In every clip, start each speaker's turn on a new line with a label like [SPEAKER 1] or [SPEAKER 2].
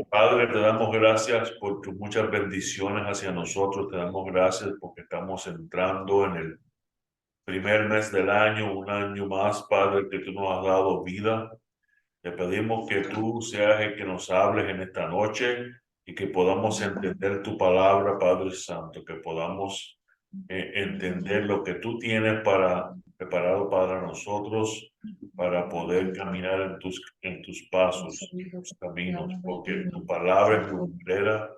[SPEAKER 1] Padre, te damos gracias por tus muchas bendiciones hacia nosotros. Te damos gracias porque estamos entrando en el primer mes del año, un año más, Padre, que tú nos has dado vida. Te pedimos que tú seas el que nos hables en esta noche y que podamos entender tu palabra, Padre Santo, que podamos entender lo que tú tienes preparado para nosotros, para poder caminar en tus pasos, en tus caminos, porque tu palabra es lumbrera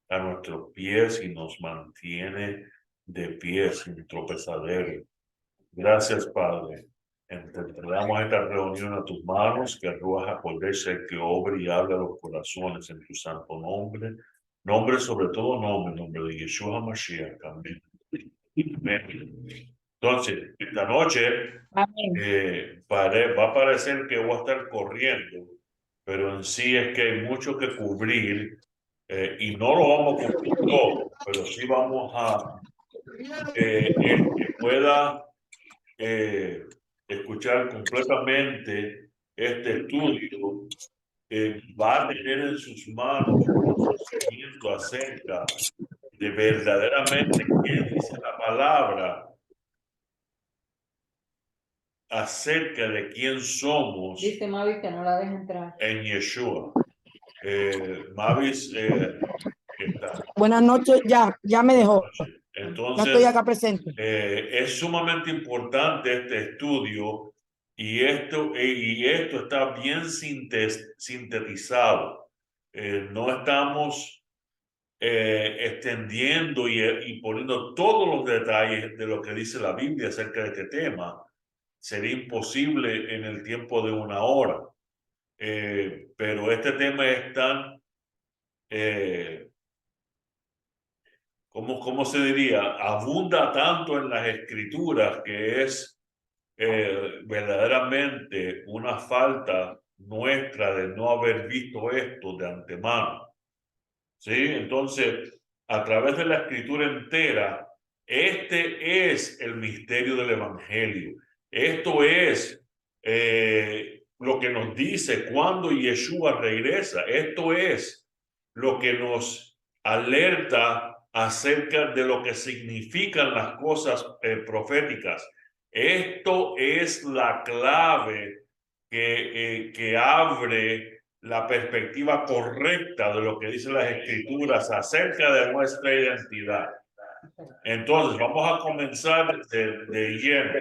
[SPEAKER 1] a nuestros pies y nos mantiene de pie sin tropezadero. Gracias, Padre. Entregamos esta reunión a tus manos, que Ruach HaKodesh el que obre y hable a los corazones en tu santo nombre. Nombre sobre todo nombre, nombre de Yeshua Mashiach. Amén. Amén. Entonces, esta noche
[SPEAKER 2] Amén.
[SPEAKER 1] va a parecer que voy a estar corriendo, pero en sí es que hay mucho que cubrir y no lo vamos a cubrir todo, pero sí vamos a el que pueda escuchar completamente este estudio, va a tener en sus manos conocimiento acerca de verdaderamente qué dice la palabra acerca de quién somos.
[SPEAKER 2] Dice Mavi que no la deja entrar.
[SPEAKER 1] En Yeshua. Mavis está.
[SPEAKER 3] Buenas noches, ya me dejó. Ya estoy
[SPEAKER 1] Entonces,
[SPEAKER 3] acá presente.
[SPEAKER 1] es sumamente importante este estudio y esto está bien sintetizado. No estamos extendiendo y poniendo todos los detalles de lo que dice la Biblia acerca de este tema. Sería imposible en el tiempo de una hora. Pero este tema es tan, ¿cómo se diría? Abunda tanto en las escrituras que es verdaderamente una falta nuestra de no haber visto esto de antemano. ¿Sí? Entonces, a través de la escritura entera, este es el misterio del Evangelio. Esto es lo que nos dice cuando Yeshua regresa. Esto es lo que nos alerta acerca de lo que significan las cosas proféticas. Esto es la clave que abre la perspectiva correcta de lo que dicen las escrituras acerca de nuestra identidad. Entonces, vamos a comenzar de lleno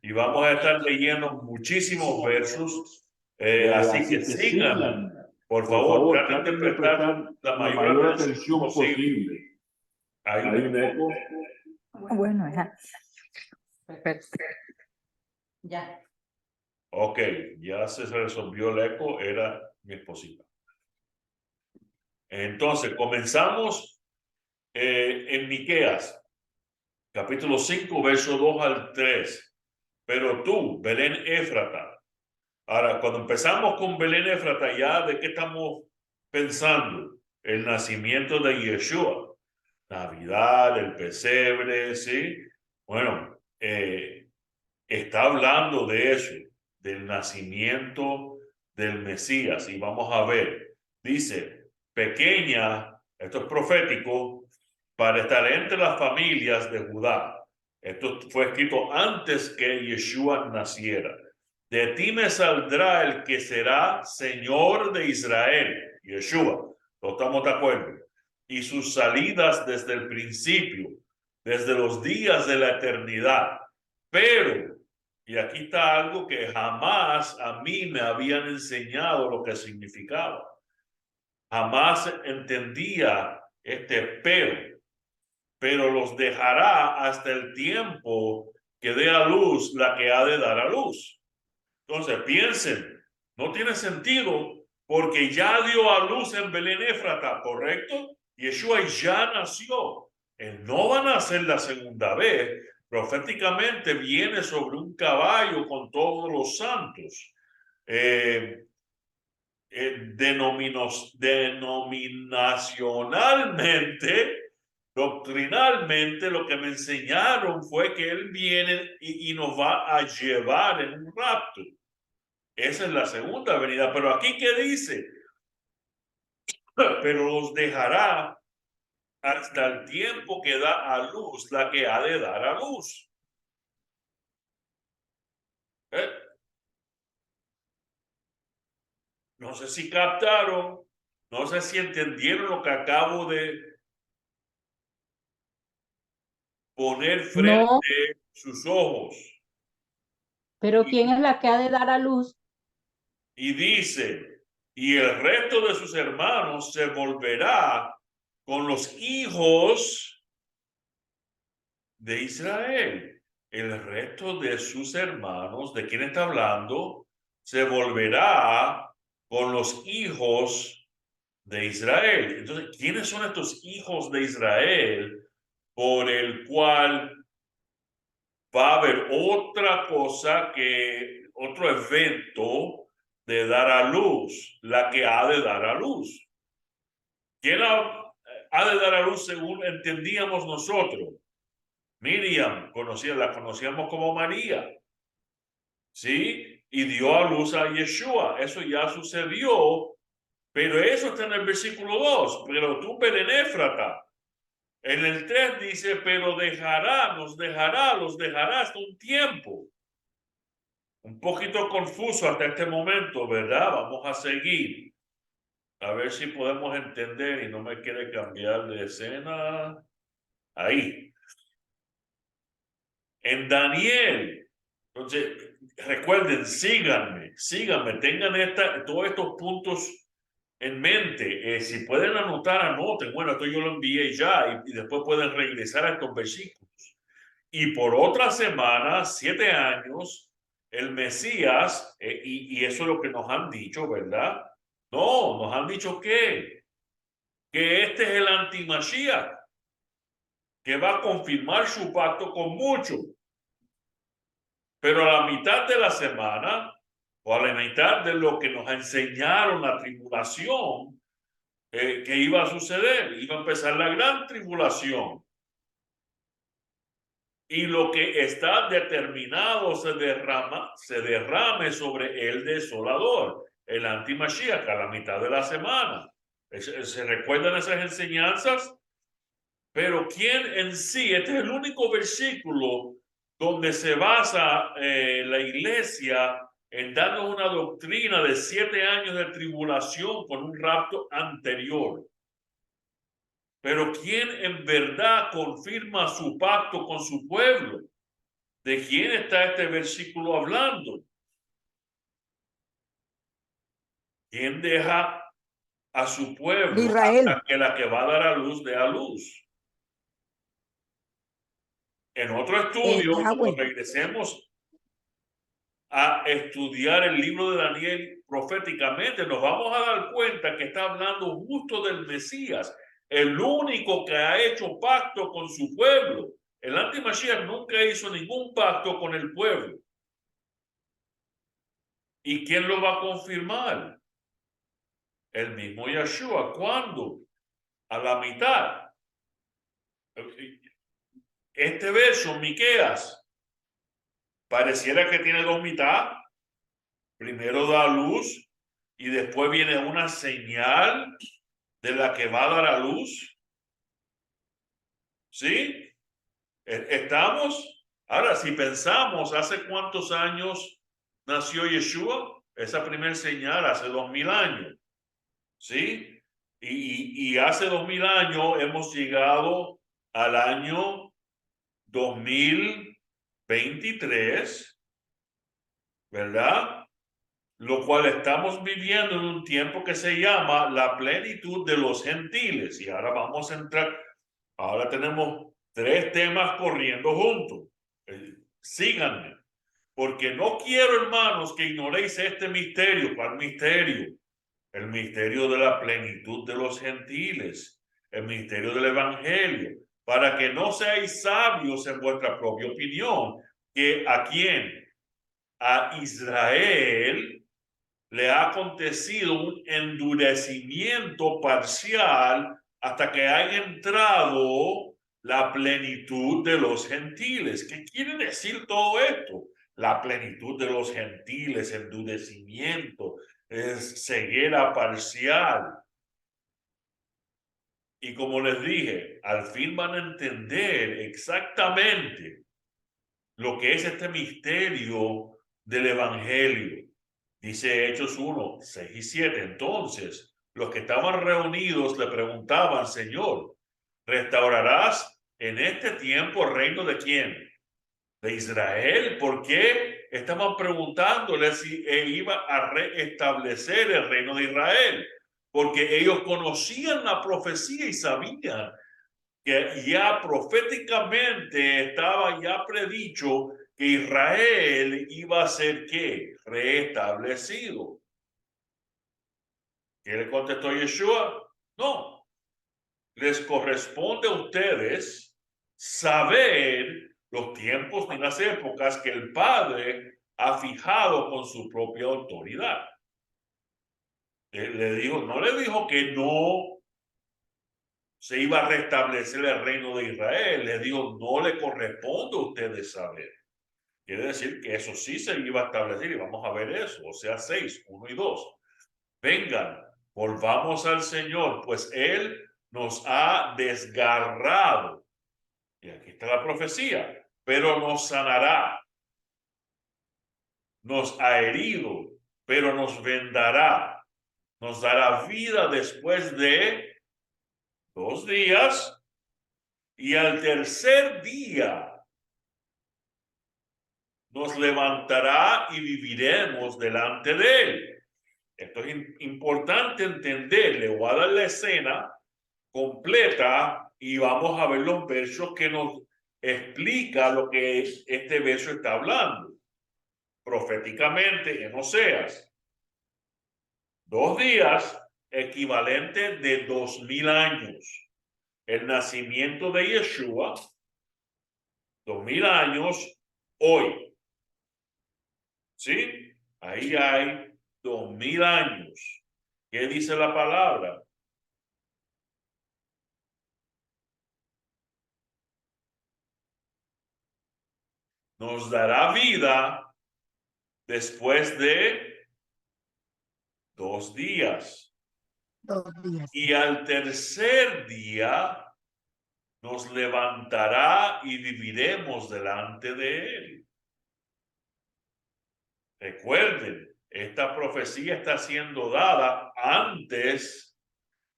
[SPEAKER 1] y vamos a estar leyendo muchísimos versos, así que sigan. Por favor, traten de prestar la mayor atención posible. Hay un eco.
[SPEAKER 2] Bueno, ya. Perfecto. Ya.
[SPEAKER 1] Ok, ya se resolvió el eco, era mi esposita. Entonces, comenzamos en Miqueas, capítulo 5, verso 2 al 3. Pero tú, Belén Éfrata. Ahora, cuando empezamos con Belén Éfrata, ya de qué estamos pensando? El nacimiento de Yeshua, Navidad, el pesebre, ¿sí? Bueno, está hablando de eso, del nacimiento del Mesías. Y vamos a ver, dice, pequeña, esto es profético, para estar entre las familias de Judá. Esto fue escrito antes que Yeshua naciera. De ti me saldrá el que será Señor de Israel, Yeshua. ¿No estamos de acuerdo? Y sus salidas desde el principio, desde los días de la eternidad. Pero, y aquí está algo que jamás a mí me habían enseñado lo que significaba. Jamás entendía este pero los dejará hasta el tiempo que dé a luz la que ha de dar a luz. Entonces piensen, no tiene sentido porque ya dio a luz en Belén Éfrata, ¿correcto? Yeshua ya nació. Él no va a nacer la segunda vez. Proféticamente viene sobre un caballo con todos los santos. Denominacionalmente, doctrinalmente, lo que me enseñaron fue que él viene y nos va a llevar en un rapto. Esa es la segunda venida. Pero aquí, ¿qué dice? pero los dejará hasta el tiempo que da a luz la que ha de dar a luz. No sé si captaron, no sé si entendieron lo que acabo de poner frente
[SPEAKER 2] No,
[SPEAKER 1] a sus ojos.
[SPEAKER 2] pero ¿quién es la que ha de dar a luz?
[SPEAKER 1] Y dice, y el resto de sus hermanos se volverá con los hijos de Israel. El resto de sus hermanos, ¿de quién está hablando? Se volverá con los hijos de Israel. Entonces, ¿quiénes son estos hijos de Israel por el cual va a haber otra cosa que otro evento de dar a luz, la que ha de dar a luz? ¿Quién ha de dar a luz según entendíamos nosotros? Miriam, la conocíamos como María, ¿sí? Y dio a luz a Yeshua. Eso ya sucedió, pero eso está en el versículo 2. Pero tú, Belén Éfrata, en el 3 dice, pero los dejará hasta un tiempo. Un poquito confuso hasta este momento, ¿verdad? Vamos a seguir. A ver si podemos entender y no me quiere cambiar de escena. Ahí. En Daniel. Entonces, recuerden, síganme, tengan todos estos puntos en mente. Si pueden anotar, anoten. Bueno, esto yo lo envié ya y después pueden regresar a estos versículos. Y por otra semana, 7 años, el Mesías, y eso es lo que nos han dicho, ¿verdad? No, nos han dicho que este es el anti-Mashiach, que va a confirmar su pacto con muchos. Pero a la mitad de la semana, o a la mitad de lo que nos enseñaron la tribulación, que iba a suceder, iba a empezar la gran tribulación. Y lo que está determinado se derrame sobre el desolador, el anti-Mashiach, a la mitad de la semana. ¿Se recuerdan esas enseñanzas? Pero ¿quién en sí? Este es el único versículo donde se basa la iglesia en darnos una doctrina de 7 años de tribulación con un rapto anterior. Pero ¿quién en verdad confirma su pacto con su pueblo? ¿De quién está este versículo hablando? ¿Quién deja a su pueblo
[SPEAKER 3] Israel.
[SPEAKER 1] hasta que la que va a dar a luz dé a luz? En otro estudio, cuando
[SPEAKER 3] Yahweh.
[SPEAKER 1] regresemos a estudiar el libro de Daniel proféticamente, nos vamos a dar cuenta que está hablando justo del Mesías, el único que ha hecho pacto con su pueblo. El anti-Mashiach nunca hizo ningún pacto con el pueblo. ¿Y quién lo va a confirmar? El mismo Yeshua. ¿Cuándo? A la mitad. Este verso, Miqueas, pareciera que tiene dos mitades. Primero da luz y después viene una señal de la que va a dar a luz. ¿Sí? ¿Estamos? Ahora, si pensamos, ¿hace cuántos años nació Yeshua? Esa primera señal hace 2000 años. ¿Sí? Y hace 2000 años hemos llegado al año 2023, ¿verdad? Lo cual estamos viviendo en un tiempo que se llama la plenitud de los gentiles. Y ahora vamos a entrar, ahora tenemos 3 temas corriendo juntos. Síganme, porque no quiero, hermanos, que ignoréis este misterio. ¿Cuál misterio? El misterio de la plenitud de los gentiles, el misterio del evangelio, para que no seáis sabios en vuestra propia opinión, que ¿a quién? A Israel le ha acontecido un endurecimiento parcial hasta que haya entrado la plenitud de los gentiles. ¿Qué quiere decir todo esto? La plenitud de los gentiles, endurecimiento, es ceguera parcial. Y como les dije, al fin van a entender exactamente lo que es este misterio del Evangelio. Dice Hechos 1, 6 y 7. Entonces, los que estaban reunidos le preguntaban, Señor, ¿restaurarás en este tiempo el reino de quién? De Israel. ¿Por qué? Estaban preguntándole si él iba a restablecer el reino de Israel. Porque ellos conocían la profecía y sabían que ya proféticamente estaba ya predicho que Israel iba a ser ¿qué? Restablecido. ¿Qué le contestó Yeshua? No. Les corresponde a ustedes saber los tiempos y las épocas que el Padre ha fijado con su propia autoridad. Le dijo, no le dijo que no se iba a restablecer el reino de Israel. Le dijo, no le corresponde a ustedes saber. Quiere decir que eso sí se iba a establecer y vamos a ver eso. O sea, 6, 1 y 2. Vengan, volvamos al Señor, pues Él nos ha desgarrado. Y aquí está la profecía. Pero nos sanará. Nos ha herido, pero nos vendará. Nos dará vida después de 2 días. Y al tercer día nos levantará y viviremos delante de Él. Esto es importante entender. Le voy a dar la escena completa y vamos a ver los versos que nos explica lo que este verso está hablando. Proféticamente en Oseas. 2 días equivalente de 2000 años. El nacimiento de Yeshua, 2000 años hoy. ¿Sí? Ahí hay 2000 años. ¿Qué dice la palabra? Nos dará vida después de 2 días.
[SPEAKER 3] 2 días.
[SPEAKER 1] Y al tercer día nos levantará y viviremos delante de Él. Recuerden, esta profecía está siendo dada antes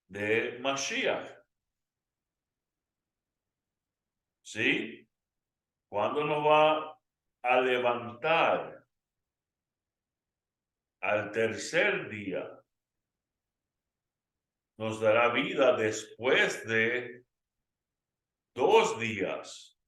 [SPEAKER 1] de Mashiach. ¿Sí? ¿Cuándo nos va a levantar? Al tercer día. Nos dará vida después de 2 días.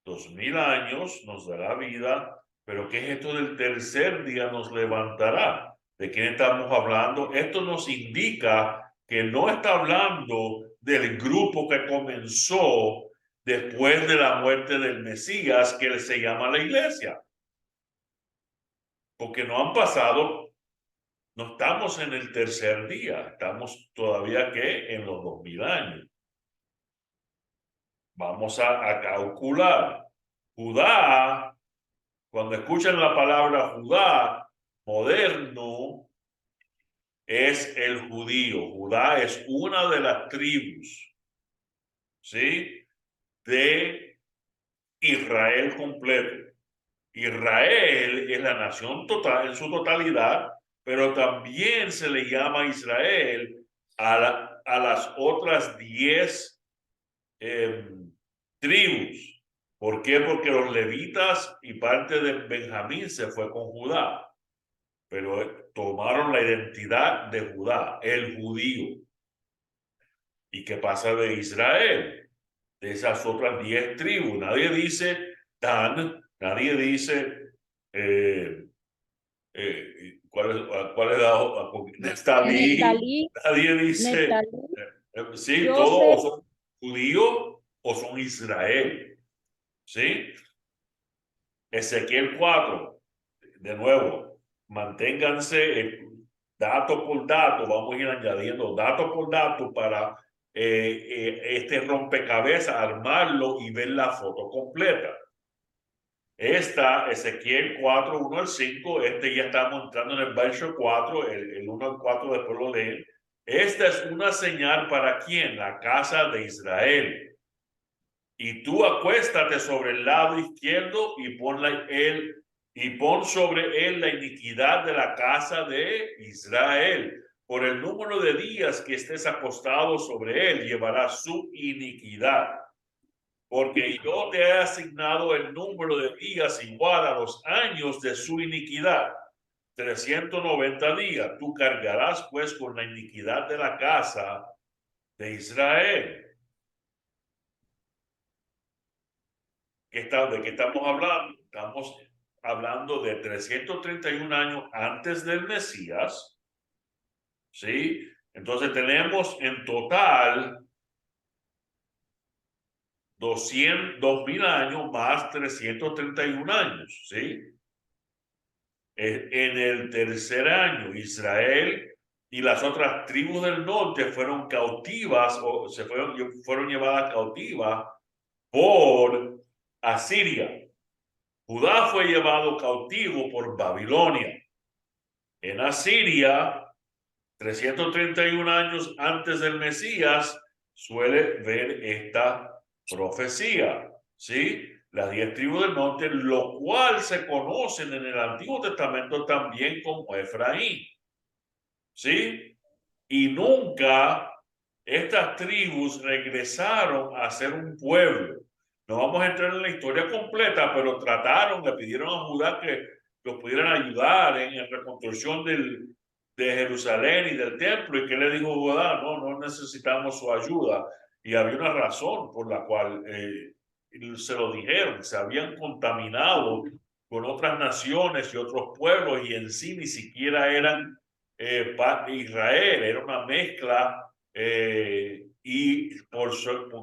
[SPEAKER 1] 2000 años nos dará vida. Pero ¿qué es esto del tercer día nos levantará? ¿De quién estamos hablando? Esto nos indica que no está hablando del grupo que comenzó después de la muerte del Mesías, que se llama la iglesia. Porque no han pasado, no estamos en el tercer día, estamos todavía que en los 2000 años. Vamos a calcular. Judá, cuando escuchan la palabra Judá, moderno, es el judío. Judá es una de las tribus, ¿sí? De Israel completo. Israel es la nación total, en su totalidad, pero también se le llama Israel a las otras 10 tribus. ¿Por qué? Porque los levitas y parte de Benjamín se fue con Judá, pero tomaron la identidad de Judá, el judío. ¿Y qué pasa de Israel? De esas otras 10 tribus. Nadie dice Dan, nadie dice ¿cuál es la Neftalí? Nadie dice sí, todos son judíos o son Israel. ¿Sí? Ezequiel 4, de nuevo, manténganse dato por dato, vamos a ir añadiendo dato por dato para este rompecabezas, armarlo y ver la foto completa. Esta, Ezequiel 4, 1 al 5, ya estamos entrando en el verso 4, el 1 al 4 después lo leen. Esta es una señal para quién, la casa de Israel. Y tú acuéstate sobre el lado izquierdo y pon sobre él la iniquidad de la casa de Israel. Por el número de días que estés acostado sobre él, llevará su iniquidad. Porque yo te he asignado el número de días igual a los años de su iniquidad. 390 días. Tú cargarás pues con la iniquidad de la casa de Israel. ¿De qué estamos hablando? Estamos hablando de 331 años antes del Mesías, ¿sí? Entonces tenemos en total 2000 años más 331 años, ¿sí? En el tercer año, Israel y las otras tribus del norte fueron cautivas o fueron llevadas cautivas por Asiria. Judá fue llevado cautivo por Babilonia. En Asiria, 331 años antes del Mesías, suele ver esta profecía, ¿sí? Las 10 tribus del norte, lo cual se conocen en el Antiguo Testamento también como Efraín, ¿sí? Y nunca estas tribus regresaron a ser un pueblo. No vamos a entrar en la historia completa, pero le pidieron a Judá que los pudieran ayudar en la reconstrucción de Jerusalén y del templo. ¿Y qué le dijo Judá? No necesitamos su ayuda. Y había una razón por la cual se lo dijeron. Se habían contaminado con otras naciones y otros pueblos y en sí ni siquiera eran Israel, era una mezcla y por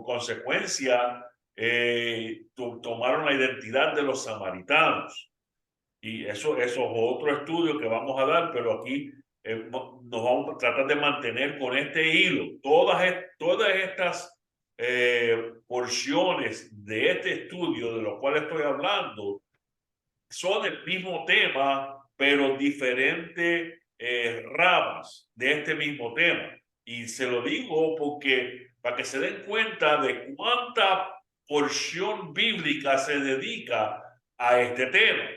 [SPEAKER 1] consecuencia tomaron la identidad de los samaritanos. Y eso es otro estudio que vamos a dar, pero aquí nos vamos a tratar de mantener con este hilo. Todas estas porciones de este estudio de lo cual estoy hablando son el mismo tema, pero diferentes ramas de este mismo tema. Y se lo digo porque para que se den cuenta de cuánta porción bíblica se dedica a este tema.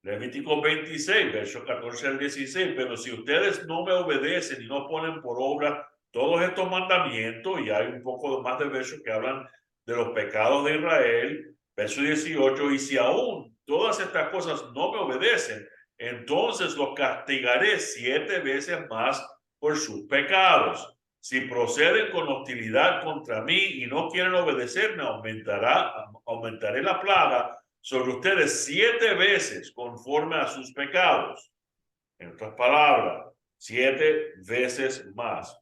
[SPEAKER 1] Levítico 26, versos 14 al 16. Pero si ustedes no me obedecen y no ponen por obra todos estos mandamientos, y hay un poco más de versos que hablan de los pecados de Israel, verso 18, y si aún todas estas cosas no me obedecen, entonces los castigaré 7 veces más por sus pecados. Si proceden con hostilidad contra mí y no quieren obedecerme, aumentaré la plaga sobre ustedes 7 veces conforme a sus pecados. En otras palabras, 7 veces más,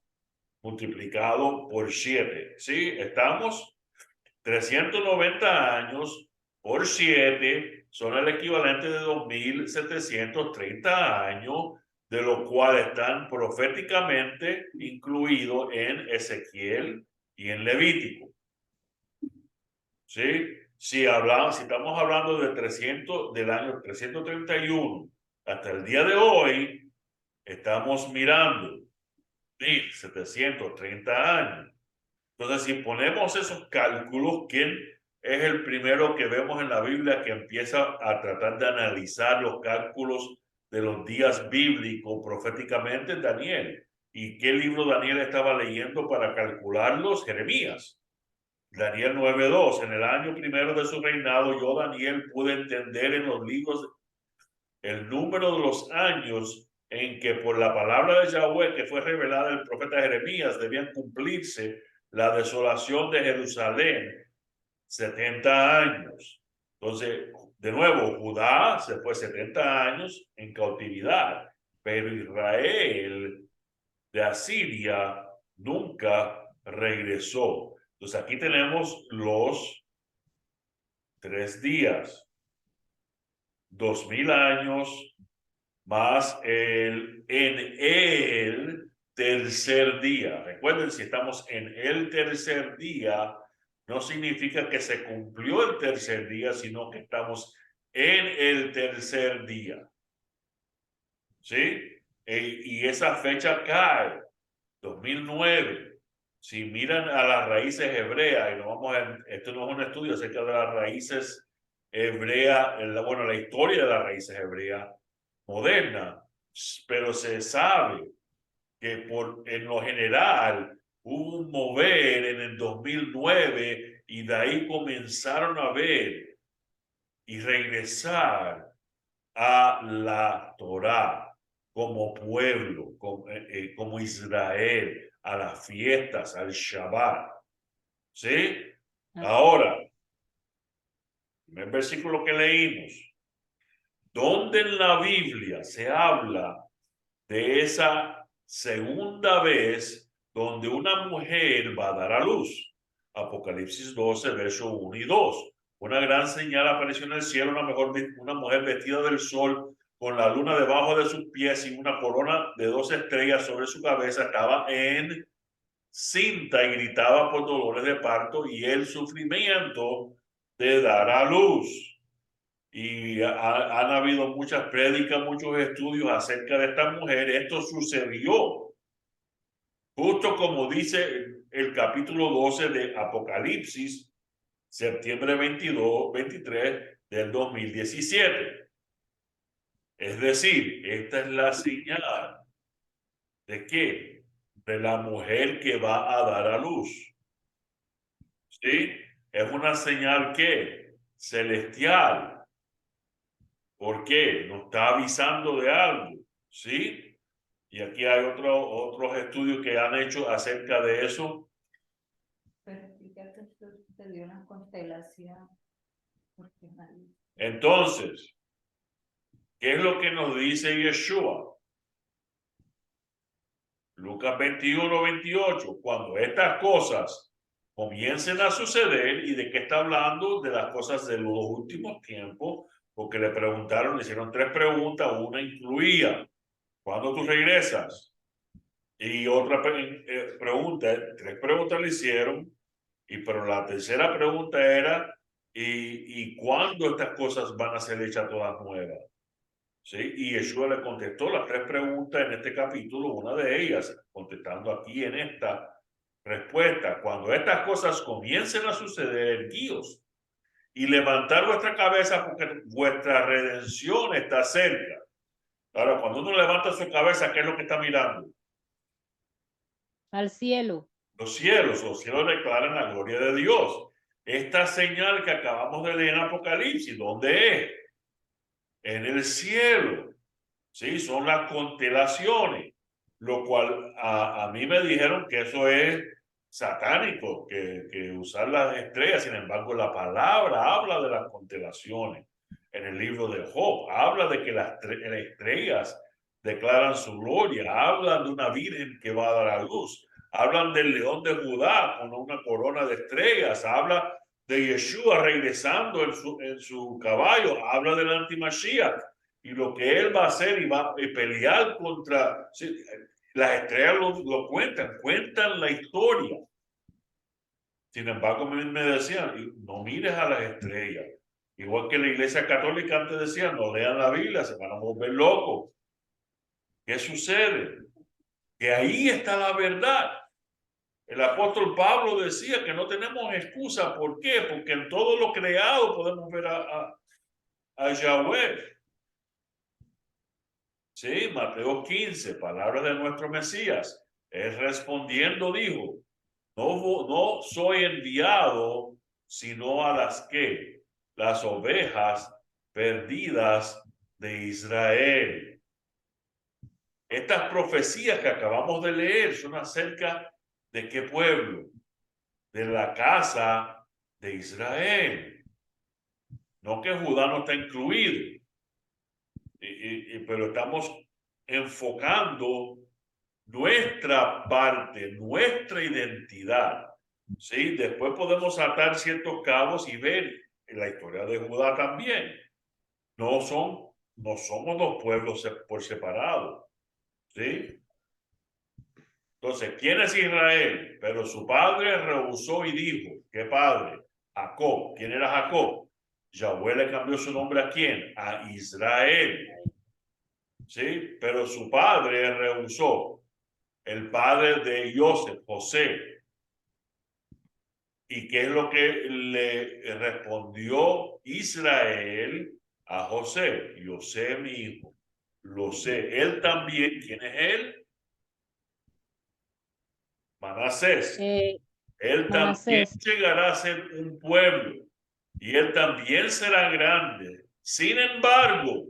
[SPEAKER 1] multiplicado por 7. ¿Sí? Estamos 390 años por 7 son el equivalente de 2730 años, de lo cual están proféticamente incluidos en Ezequiel y en Levítico. ¿Sí? Si estamos hablando del año 331 hasta el día de hoy, estamos mirando 1730 años. Entonces, si ponemos esos cálculos, ¿quién es el primero que vemos en la Biblia que empieza a tratar de analizar los cálculos de los días bíblicos proféticamente? Daniel. ¿Y qué libro Daniel estaba leyendo para calcularlos? Jeremías. Daniel 9:2, en el año primero de su reinado, yo, Daniel, pude entender en los libros el número de los años en que por la palabra de Yahweh que fue revelada el profeta Jeremías debían cumplirse la desolación de Jerusalén, 70 años. Entonces, de nuevo, Judá se fue 70 años en cautividad, pero Israel de Asiria nunca regresó. Entonces aquí tenemos los 3 días, 2000 años más en el tercer día. Recuerden, si estamos en el tercer día, no significa que se cumplió el tercer día, sino que estamos en el tercer día. ¿Sí? Y esa fecha cae 2009. Si miran a las raíces hebreas, y no vamos esto no es un estudio acerca de las raíces hebreas, bueno, la historia de las raíces hebreas moderna, pero se sabe que en lo general hubo un mover en el 2009 y de ahí comenzaron a ver y regresar a la Torá como pueblo, como Israel, a las fiestas, al Shabbat. ¿Sí? Ahora, el versículo que leímos, ¿dónde en la Biblia se habla de esa segunda vez donde una mujer va a dar a luz? Apocalipsis 12, verso 1 y 2. Una gran señal apareció en el cielo, una mujer vestida del sol, con la luna debajo de sus pies y una corona de 2 estrellas sobre su cabeza. Estaba en cinta y gritaba por dolores de parto y el sufrimiento de dar a luz. Y han habido muchas prédicas, muchos estudios acerca de esta mujer. Esto sucedió justo como dice el capítulo 12 de Apocalipsis, septiembre 22, 23 del 2017. Es decir, esta es la señal de qué? De la mujer que va a dar a luz. ¿Sí? Es una señal que celestial. ¿Por qué? Nos está avisando de algo. ¿Sí? Y aquí hay otros estudios que han hecho acerca de eso.
[SPEAKER 2] Pero explica que esto sucedió en la constelación.
[SPEAKER 1] Entonces, ¿qué es lo que nos dice Yeshua? Lucas 21, 28. Cuando estas cosas comiencen a suceder, ¿y de qué está hablando? De las cosas de los últimos tiempos, porque le preguntaron, le hicieron 3 preguntas, una incluía, ¿cuándo tú regresas? Y otra pregunta, 3 preguntas le hicieron, pero la tercera pregunta era, ¿y cuándo estas cosas van a ser hechas todas nuevas? ¿Sí? Y Yeshua le contestó las 3 preguntas en este capítulo, una de ellas, contestando aquí en esta respuesta. Cuando estas cosas comiencen a suceder, erguíos y levantar vuestra cabeza porque vuestra redención está cerca. Ahora, cuando uno levanta su cabeza, ¿qué es lo que está mirando?
[SPEAKER 2] Al cielo.
[SPEAKER 1] Los cielos declaran la gloria de Dios. Esta señal que acabamos de leer en Apocalipsis, ¿dónde es? En el cielo. Sí, son las constelaciones, lo cual a mí me dijeron que eso es satánico, que usar las estrellas. Sin embargo, la palabra habla de las constelaciones. En el libro de Job habla de que las estrellas declaran su gloria, hablan de una virgen que va a dar a luz, hablan del león de Judá con una corona de estrellas, habla de Yeshua regresando en su caballo, habla del antimashiach y lo que él va a hacer y va a pelear contra. Sí, las estrellas lo cuentan la historia. Sin embargo, me decían, no mires a las estrellas. Igual que la Iglesia Católica antes decía, no lean la Biblia, se van a volver locos. ¿Qué sucede? Que ahí está la verdad. El apóstol Pablo decía que no tenemos excusa. ¿Por qué? Porque en todo lo creado podemos ver a Yahweh. Sí, Mateo 15, palabras de nuestro Mesías. Él respondiendo dijo, no soy enviado sino a las ovejas perdidas de Israel. Estas profecías que acabamos de leer son acerca de qué pueblo, de la casa de Israel. No que Judá no está incluido, pero estamos enfocando nuestra parte, nuestra identidad. ¿Sí? Después podemos atar ciertos cabos y ver en la historia de Judá también. No somos dos pueblos por separado. ¿Sí? Entonces, ¿quién es Israel? Pero su padre rehusó y dijo, ¿qué padre? Jacob. ¿Quién era Jacob? Yahweh le cambió su nombre ¿a quién? A Israel. ¿Sí? Pero su padre rehusó. el padre de José. ¿Y qué es lo que le respondió Israel a José? Yo sé, mi hijo, lo sé. Él también, ¿quién es él? Manasés. Él también
[SPEAKER 4] Manasés.
[SPEAKER 1] llegará a ser un pueblo y él también será grande. Sin embargo,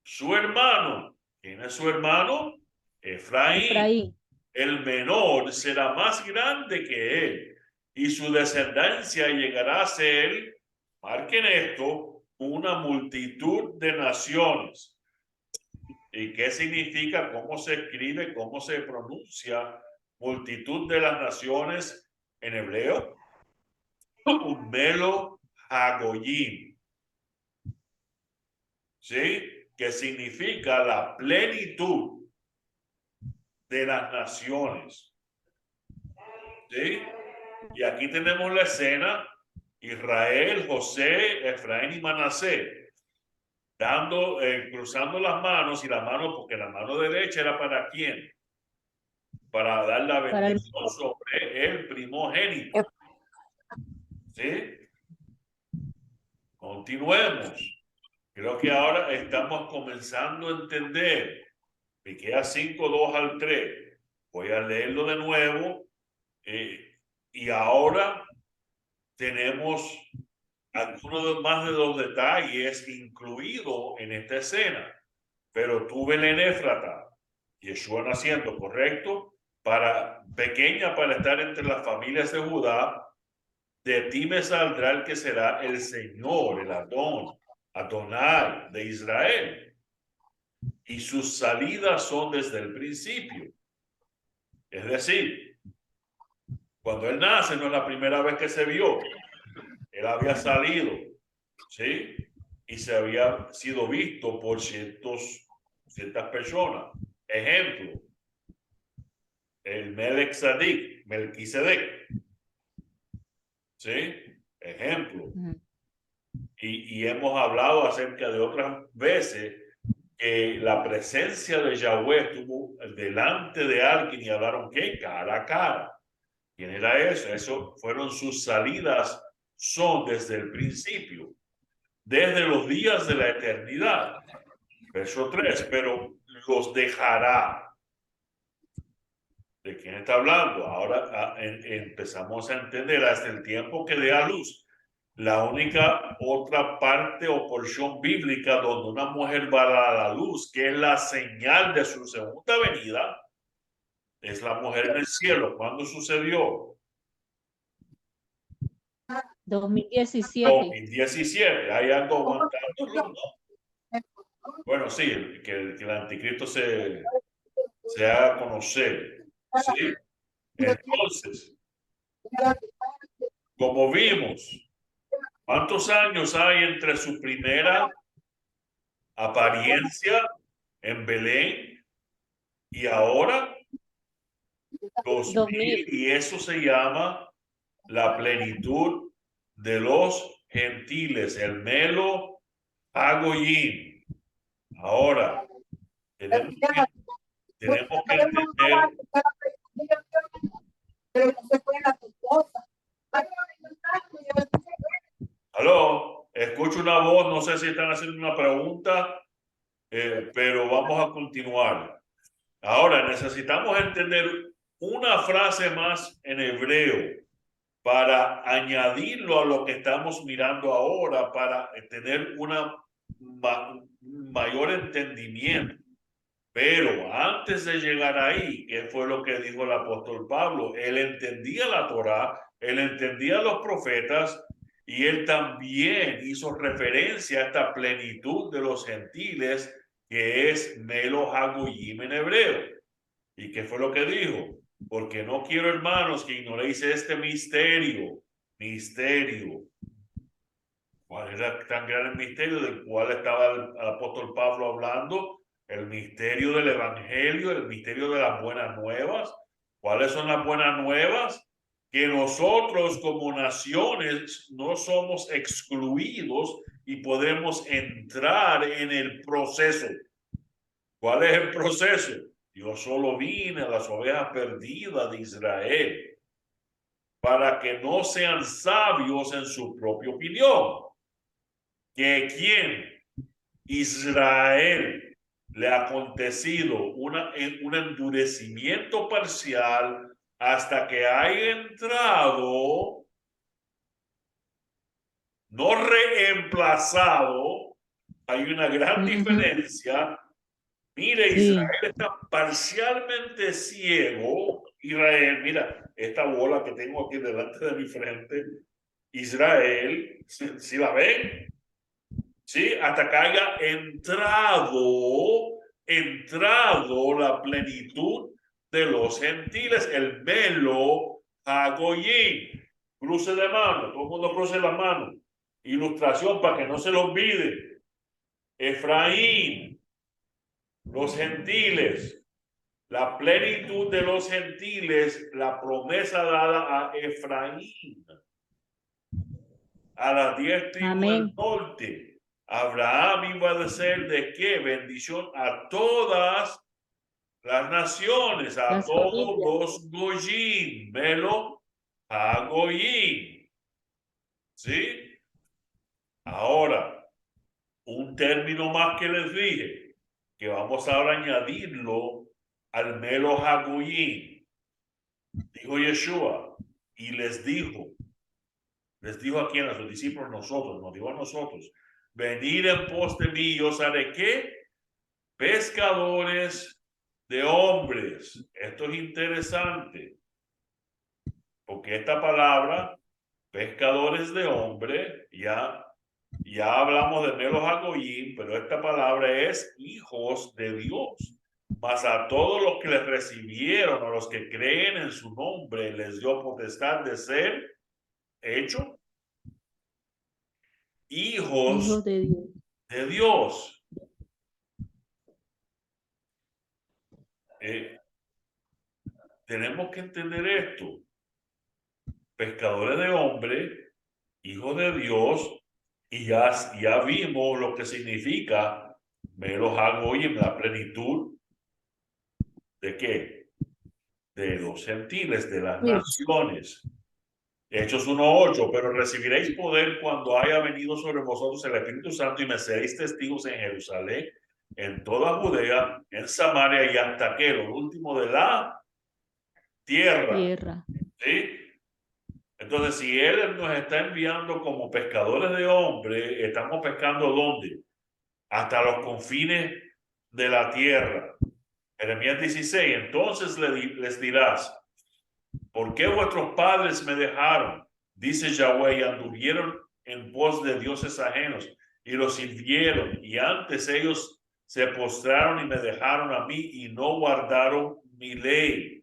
[SPEAKER 1] su hermano, ¿quién es su hermano? Efraín. El menor será más grande que él y su descendencia llegará a ser, marquen esto, una multitud de naciones. ¿Y qué significa? ¿Cómo se escribe? ¿Cómo se pronuncia? Multitud de las naciones en hebreo. Umelo Hagoyim. ¿Sí? Que significa la plenitud de las naciones. ¿Sí? Y aquí tenemos la escena: Israel, José, Efraín y Manasés dando, cruzando las manos, y la mano, porque la mano derecha era para quién, para dar la bendición sobre el primogénito. ¿Sí? Continuemos. Creo que ahora estamos comenzando a entender. Miqueas 5, 2 al 3. Voy a leerlo de nuevo. Y ahora tenemos algunos más de los detalles incluidos en esta escena. Pero tú, Belén Éfrata, Yeshua naciendo, ¿correcto? Pequeña para estar entre las familias de Judá, de ti me saldrá el que será el Señor, el Adonai de Israel. Y sus salidas son desde el principio. Es decir, cuando él nace no es la primera vez que se vio. Él había salido, ¿sí? Y se había sido visto por ciertas personas. Ejemplo, el Melquisedec, ¿sí? Ejemplo. Y hemos hablado acerca de otras veces que la presencia de Yahweh estuvo delante de alguien y hablaron, ¿qué? Cara a cara. ¿Quién era eso? Eso fueron sus salidas, son desde el principio, desde los días de la eternidad. Verso 3, pero los dejará. ¿De quién está hablando? Ahora empezamos a entender hasta el tiempo que dé a luz. La única otra parte o porción bíblica donde una mujer va a dar a la luz, que es la señal de su segunda venida, es la mujer en el cielo. ¿Cuándo sucedió?
[SPEAKER 4] 2017.
[SPEAKER 1] 2017. Hay algo aguantando, ¿no? Bueno, sí, que el anticristo se haga conocer. ¿Sí? Entonces, como vimos, ¿cuántos años hay entre su primera apariencia en Belén y ahora? 2000, y eso se llama la plenitud de los gentiles, el Melo Hagoyim. Ahora, tenemos que entender. Aló, escucho una voz, no sé si están haciendo una pregunta, pero vamos a continuar. Ahora necesitamos entender una frase más en hebreo para añadirlo a lo que estamos mirando ahora, para tener un mayor entendimiento. Pero antes de llegar ahí, ¿qué fue lo que dijo el apóstol Pablo? Él entendía la Torá, él entendía los profetas, y él también hizo referencia a esta plenitud de los gentiles, que es Melo Hagoyim en hebreo. ¿Y qué fue lo que dijo? Porque no quiero, hermanos, que ignoréis este misterio. ¿Cuál era tan gran el misterio del cual estaba el apóstol Pablo hablando? El misterio del evangelio, el misterio de las buenas nuevas. ¿Cuáles son las buenas nuevas? Que nosotros como naciones no somos excluidos y podemos entrar en el proceso. ¿Cuál es el proceso? Yo solo vine a las ovejas perdidas de Israel para que no sean sabios en su propia opinión. Que quien Israel le ha acontecido un endurecimiento parcial hasta que haya entrado, no reemplazado. Hay una gran diferencia. Mire,
[SPEAKER 4] Sí.
[SPEAKER 1] Israel está parcialmente ciego. Israel, mira, esta bola que tengo aquí delante de mi frente. Israel, ¿sí la ven? Sí, hasta que haya entrado la plenitud de los gentiles, el Melo Hagoyim. Cruce de mano, todo el mundo cruce la mano. Ilustración para que no se lo olvide. Efraín, los gentiles, la plenitud de los gentiles, la promesa dada a Efraín, a la 10 tribus del norte. Abraham iba a ser de qué? Bendición a todas las naciones, a
[SPEAKER 4] Las
[SPEAKER 1] todos
[SPEAKER 4] familias.
[SPEAKER 1] los Goyim, Melo a Goyim. ¿Sí? Ahora, un término más que les dije, que vamos ahora a añadirlo al Melo Hagoyim. Dijo Yeshua, y les dijo aquí a sus discípulos, nosotros, nos dijo a nosotros, venid en pos de mí y os haré ¿qué? Pescadores de hombres. Esto es interesante, porque esta palabra, pescadores de hombres, ya hablamos de Melos Hagoyim, pero esta palabra es hijos de Dios. Mas a todos los que les recibieron, a los que creen en su nombre, les dio potestad de ser hecho hijos
[SPEAKER 4] de Dios.
[SPEAKER 1] de Dios. Tenemos que entender esto. Pescadores de hombres, hijos de Dios, y ya vimos lo que significa me los hago hoy en la plenitud de qué? De los gentiles, de las naciones. Hechos 1:8, pero recibiréis poder cuando haya venido sobre vosotros el Espíritu Santo y me seréis testigos en Jerusalén, en toda Judea, en Samaria y hasta que lo último de la tierra. ¿Sí? Entonces, si Él nos está enviando como pescadores de hombres, estamos pescando ¿dónde? Hasta los confines de la tierra. Jeremías 16, entonces les dirás, ¿por qué vuestros padres me dejaron? Dice Yahweh, y anduvieron en pos de dioses ajenos y los sirvieron, y antes ellos se postraron y me dejaron a mí y no guardaron mi ley.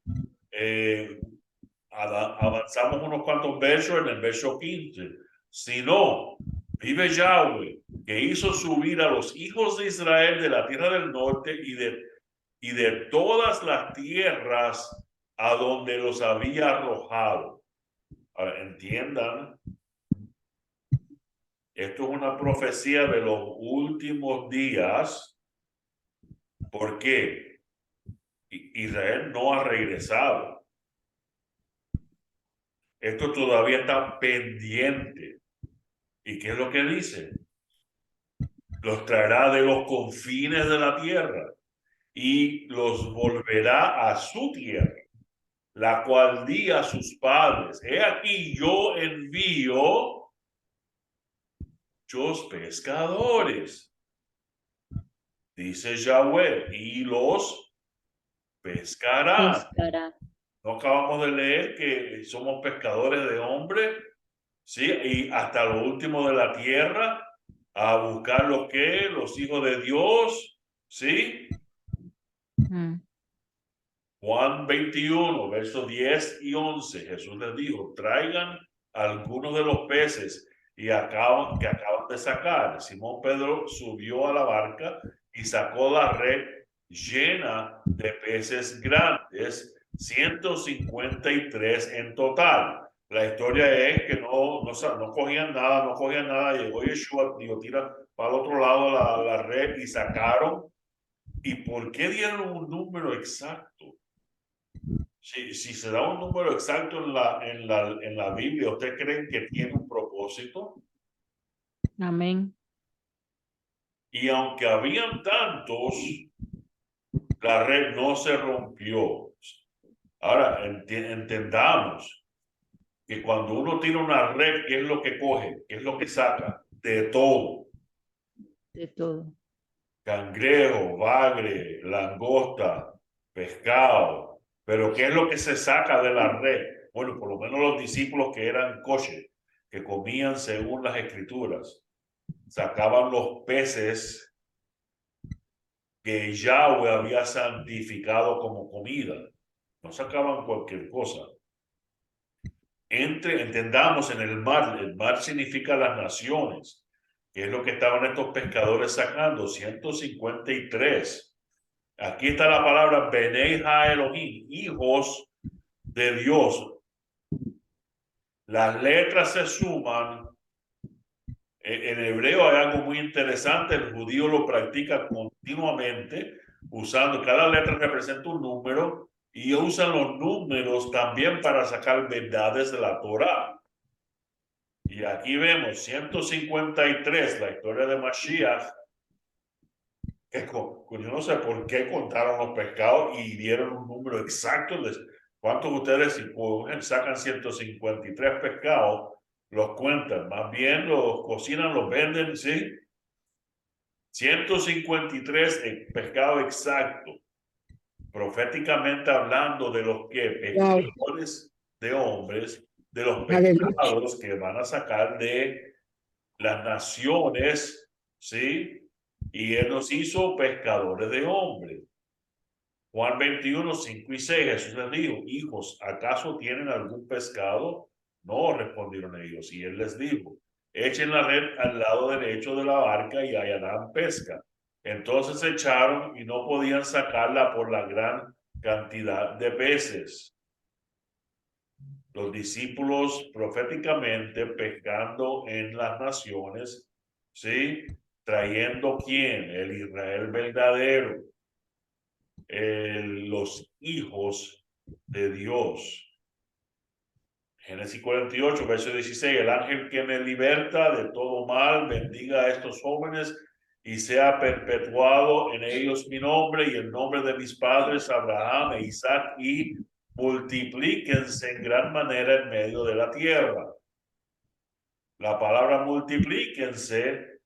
[SPEAKER 1] Avanzamos unos cuantos versos en el verso 15. Si no, vive Yahweh, que hizo subir a los hijos de Israel de la tierra del norte y de todas las tierras a donde los había arrojado. Ahora, entiendan, esto es una profecía de los últimos días. ¿Por qué? Israel no ha regresado. Esto todavía está pendiente. ¿Y qué es lo que dice? Los traerá de los confines de la tierra y los volverá a su tierra, la cual di a sus padres. He aquí yo envío muchos pescadores, dice Yahweh, y los pescarán. No acabamos de leer que somos pescadores de hombres, ¿sí? Y hasta lo último de la tierra, a buscar lo que los hijos de Dios, ¿sí? Juan 21, versos 10 y 11, Jesús les dijo, traigan algunos de los peces que acaban de sacar. Simón Pedro subió a la barca y sacó la red llena de peces grandes, 153 en total. La historia es que no cogían nada, llegó Yeshua, digo, tira para el otro lado la red y sacaron ¿Y por qué dieron un número exacto? Si se da un número exacto en la Biblia, ¿usted cree que tiene un propósito?
[SPEAKER 4] Amén.
[SPEAKER 1] Y aunque habían tantos, la red no se rompió. Ahora, entendamos que cuando uno tira una red, ¿qué es lo que coge? ¿Qué es lo que saca? De todo.
[SPEAKER 4] De todo.
[SPEAKER 1] Cangrejo, bagre, langosta, pescado. Pero ¿qué es lo que se saca de la red? Bueno, por lo menos los discípulos que eran kosher, que comían según las escrituras, sacaban los peces que Yahweh había santificado como comida. No sacaban cualquier cosa. Entendamos en el mar significa las naciones, que es lo que estaban estos pescadores sacando, 153. Aquí está la palabra Benei Ha Elohim, hijos de Dios. Las letras se suman. En hebreo hay algo muy interesante, el judío lo practica continuamente, usando, cada letra representa un número y usan los números también para sacar verdades de la Torá. Y aquí vemos 153, la historia de Mashiach, que yo no sé por qué contaron los pescados y dieron un número exacto de cuántos ustedes, si sacan 153 pescados, los cuentan, más bien los cocinan, los venden, ¿sí? 153 pescado exacto, proféticamente hablando de los que pescadores de hombres, de los pescados que van a sacar de las naciones, ¿sí? Y él nos hizo pescadores de hombres. Juan 21, 5 y 6, Jesús les dijo, hijos, ¿acaso tienen algún pescado? No, respondieron ellos. Y él les dijo, echen la red al lado derecho de la barca y hallarán pesca. Entonces echaron y no podían sacarla por la gran cantidad de peces. Los discípulos proféticamente pescando en las naciones, ¿sí? Trayendo quién? El Israel verdadero, los hijos de Dios. Génesis 48, verso 16, el ángel que me liberta de todo mal, bendiga a estos jóvenes y sea perpetuado en ellos mi nombre y el nombre de mis padres Abraham e Isaac y multiplíquense en gran manera en medio de la tierra. La palabra multiplíquense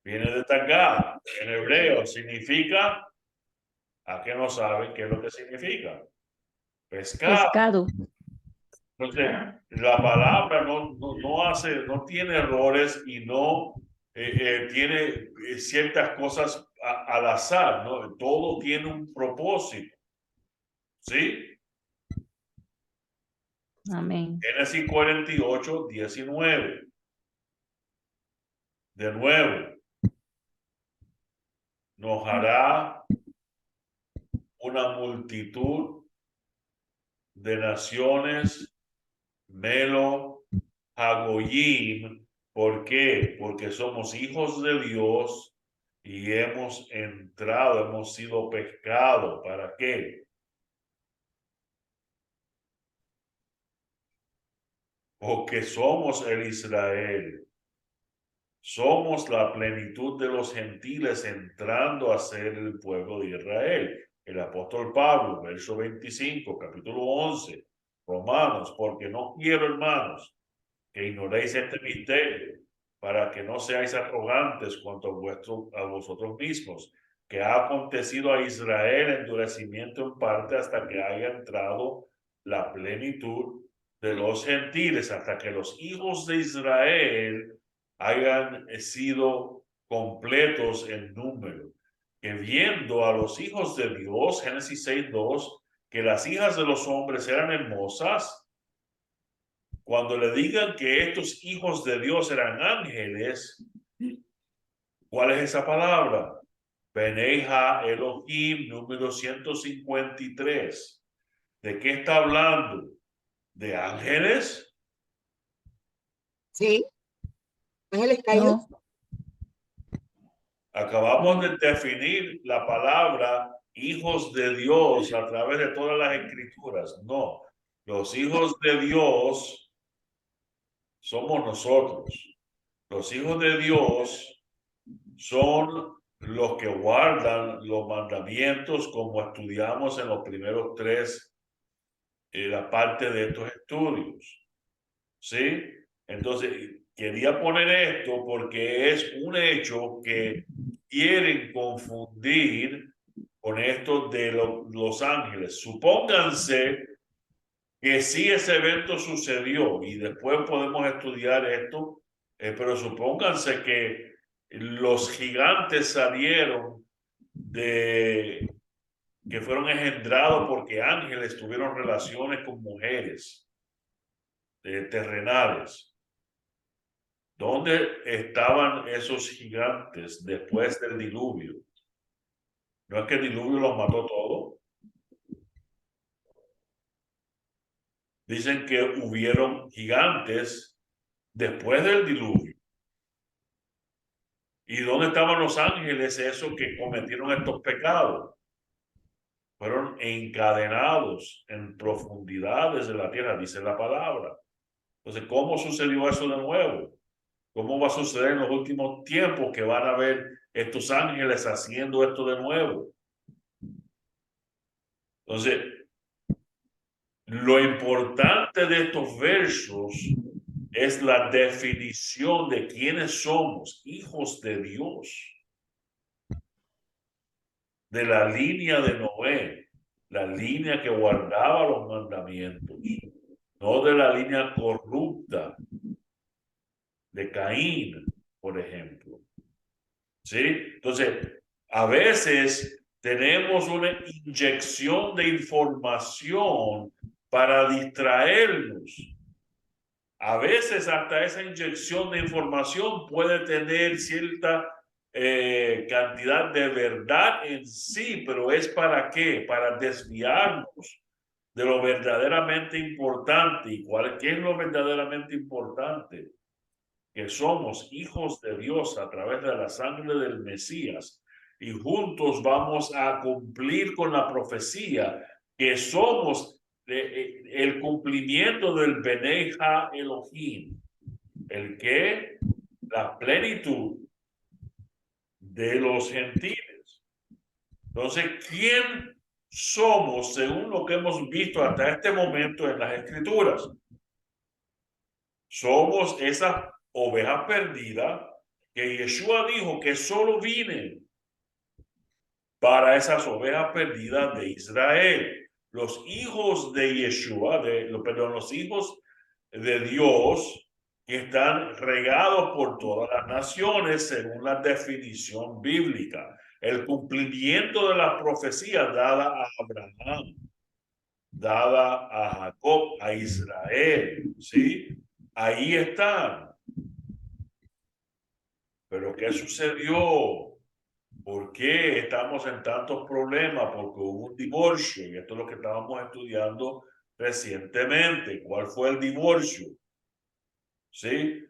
[SPEAKER 1] viene de tagada. En hebreo significa, ¿a qué no saben qué es lo que significa? Pescado.
[SPEAKER 4] Pescado.
[SPEAKER 1] Entonces, la palabra no tiene errores y no tiene ciertas cosas al azar, ¿no? Todo tiene un propósito. ¿Sí?
[SPEAKER 4] Amén.
[SPEAKER 1] Génesis 48, 19. De nuevo, nos hará una multitud de naciones, Melo, Hagoyim. ¿Por qué? Porque somos hijos de Dios y hemos entrado, hemos sido pescados. ¿Para qué? Porque somos el Israel. Somos la plenitud de los gentiles entrando a ser el pueblo de Israel. El apóstol Pablo, verso 25, capítulo 11, Romanos, porque no quiero, hermanos, que ignoréis este misterio, para que no seáis arrogantes cuanto a vosotros mismos, que ha acontecido a Israel endurecimiento en parte hasta que haya entrado la plenitud de los gentiles, hasta que los hijos de Israel hayan sido completos en número, que viendo a los hijos de Dios, Génesis 6:2, que las hijas de los hombres eran hermosas, cuando le digan que estos hijos de Dios eran ángeles, ¿cuál es esa palabra? Benei Ha Elohim, número 153. ¿De qué está hablando? ¿De ángeles?
[SPEAKER 3] Sí, ángeles caídos.
[SPEAKER 4] No.
[SPEAKER 1] Acabamos de definir la palabra hijos de Dios a través de todas las escrituras. No, los hijos de Dios somos nosotros. Los hijos de Dios son los que guardan los mandamientos, como estudiamos en los primeros tres, la parte de estos estudios. ¿Sí? Entonces, quería poner esto porque es un hecho que quieren confundir con esto de los ángeles. Supónganse que sí ese evento sucedió y después podemos estudiar esto, pero supónganse que los gigantes salieron que fueron engendrados porque ángeles tuvieron relaciones con mujeres terrenales. ¿Dónde estaban esos gigantes después del diluvio? ¿No es que el diluvio los mató todos? Dicen que hubieron gigantes después del diluvio. ¿Y dónde estaban los ángeles esos que cometieron estos pecados? Fueron encadenados en profundidades de la tierra, dice la palabra. Entonces, ¿cómo sucedió eso de nuevo? ¿Cómo va a suceder en los últimos tiempos que van a ver estos ángeles haciendo esto de nuevo? Entonces, lo importante de estos versos es la definición de quiénes somos, hijos de Dios, de la línea de Noé, la línea que guardaba los mandamientos, no de la línea corrupta de Caín, por ejemplo. ¿Sí? Entonces, a veces tenemos una inyección de información para distraernos. A veces hasta esa inyección de información puede tener cierta cantidad de verdad en sí, pero ¿es para qué? Para desviarnos de lo verdaderamente importante. ¿Y qué es lo verdaderamente importante? Que somos hijos de Dios a través de la sangre del Mesías y juntos vamos a cumplir con la profecía que somos el cumplimiento del Benei Ha Elohim, el que la plenitud de los gentiles. Entonces, ¿quién somos según lo que hemos visto hasta este momento en las Escrituras? Somos esa oveja perdida que Yeshua dijo que solo vine para esas ovejas perdidas de Israel. Los hijos de Yeshua, los hijos de Dios que están regados por todas las naciones según la definición bíblica. El cumplimiento de la profecía dada a Abraham, dada a Jacob, a Israel, ¿sí? Ahí están. Pero ¿qué sucedió? ¿Por qué estamos en tantos problemas? Porque hubo un divorcio y esto es lo que estábamos estudiando recientemente. ¿Cuál fue el divorcio? ¿Sí?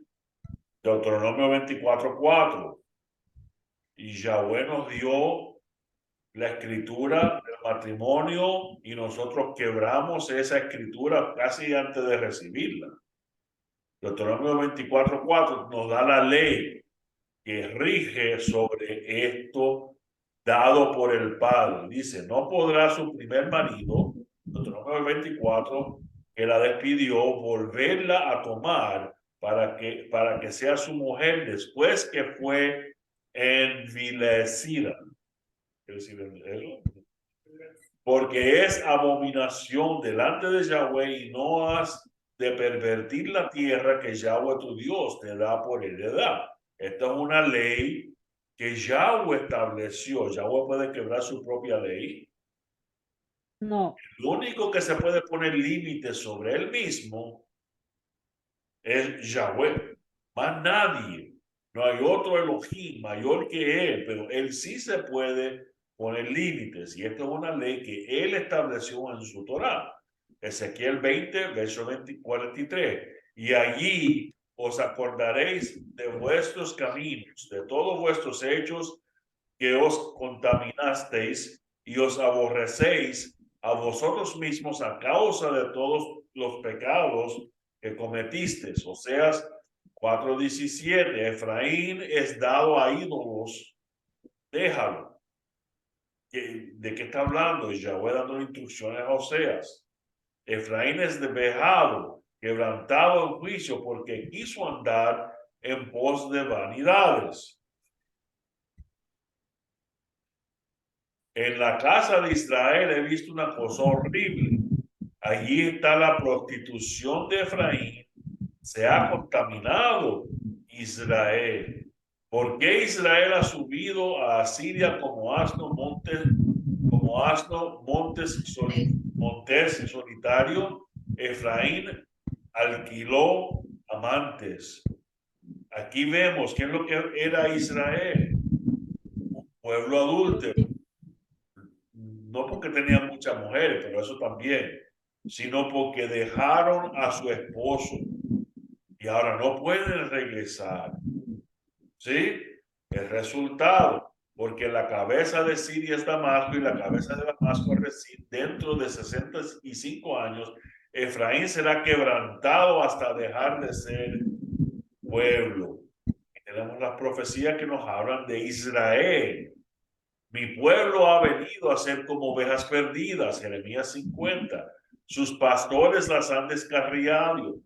[SPEAKER 1] Deuteronomio 24:4. Y Yahweh nos dio la escritura del matrimonio y nosotros quebramos esa escritura casi antes de recibirla. Deuteronomio 24:4 nos da la ley que rige sobre esto dado por el padre. Dice, no podrá su primer marido, Deuteronomio 24, que la despidió, volverla a tomar para que sea su mujer después que fue envilecida. Porque es abominación delante de Yahweh y no has de pervertir la tierra que Yahweh tu Dios te da por heredad. Esta es una ley que Yahweh estableció. Yahweh puede quebrar su propia ley.
[SPEAKER 4] No.
[SPEAKER 1] Lo único que se puede poner límites sobre él mismo es Yahweh. Más nadie. No hay otro Elohim mayor que él, pero él sí se puede poner límites. Y esta es una ley que él estableció en su Torá. Ezequiel 20, verso 43. Y allí os acordaréis de vuestros caminos, de todos vuestros hechos que os contaminasteis y os aborrecéis a vosotros mismos a causa de todos los pecados que cometisteis. Oseas 4:17, Efraín es dado a ídolos, déjalo. ¿De qué está hablando? Yahweh dando instrucciones a Oseas. Efraín es dejado, quebrantado en juicio, porque quiso andar en pos de vanidades. En la casa de Israel he visto una cosa horrible. Allí está la prostitución de Efraín. Se ha contaminado Israel. ¿Por qué Israel ha subido a Asiria como asno montes solitario? Efraín alquiló amantes. Aquí vemos qué es lo que era Israel. Un pueblo adúltero. No porque tenían muchas mujeres, pero eso también, sino porque dejaron a su esposo y ahora no pueden regresar. ¿Sí? El resultado, porque la cabeza de Siria es Damasco y la cabeza de Damasco reside dentro de 65 años. Efraín será quebrantado hasta dejar de ser pueblo. Y tenemos las profecías que nos hablan de Israel. Mi pueblo ha venido a ser como ovejas perdidas, Jeremías 50. Sus pastores las han descarriado,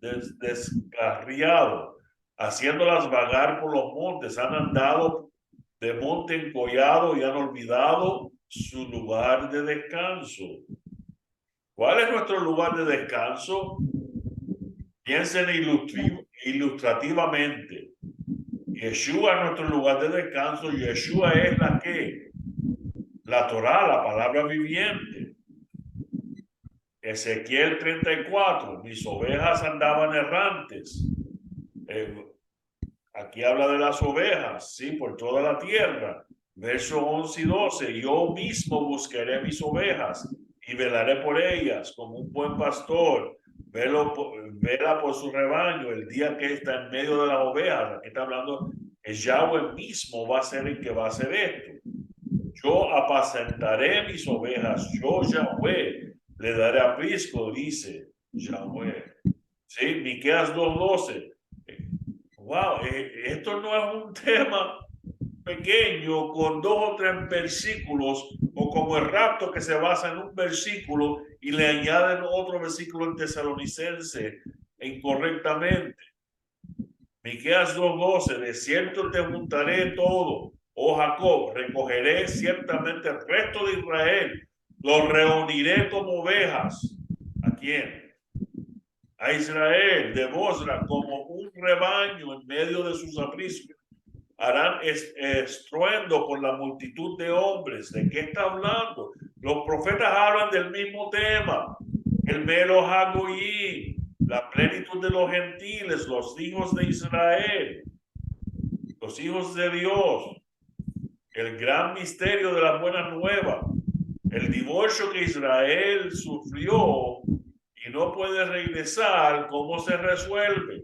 [SPEAKER 1] haciéndolas vagar por los montes. Han andado de monte en collado y han olvidado su lugar de descanso. ¿Cuál es nuestro lugar de descanso? Piensen ilustrativamente. Yeshua es nuestro lugar de descanso. Yeshua es la Torá, la palabra viviente. Ezequiel 34, mis ovejas andaban errantes. Aquí habla de las ovejas, sí, por toda la tierra. Verso 11 y 12, yo mismo buscaré mis ovejas y velaré por ellas como un buen pastor. Vela por su rebaño el día que está en medio de las ovejas. Aquí está hablando, el Yahweh mismo va a ser el que va a hacer esto. Yo apacentaré mis ovejas, yo Yahweh le daré aprisco, dice Yahweh. Sí, Miqueas 2:12. Wow, esto no es un tema pequeño con 2 o 3 versículos, o como el rapto que se basa en un versículo y le añaden otro versículo en Tesalonicense incorrectamente. Miqueas 2:12, de cierto te juntaré todo, oh Jacob, recogeré ciertamente el resto de Israel, los reuniré como ovejas. ¿A quién? A Israel de Bosra, como un rebaño en medio de sus apriscos. Harán estruendo por la multitud de hombres. ¿De qué está hablando? Los profetas hablan del mismo tema. El Melo Hagoyim, la plenitud de los gentiles, los hijos de Israel, los hijos de Dios, el gran misterio de la buena nueva, el divorcio que Israel sufrió y no puede regresar. ¿Cómo se resuelve?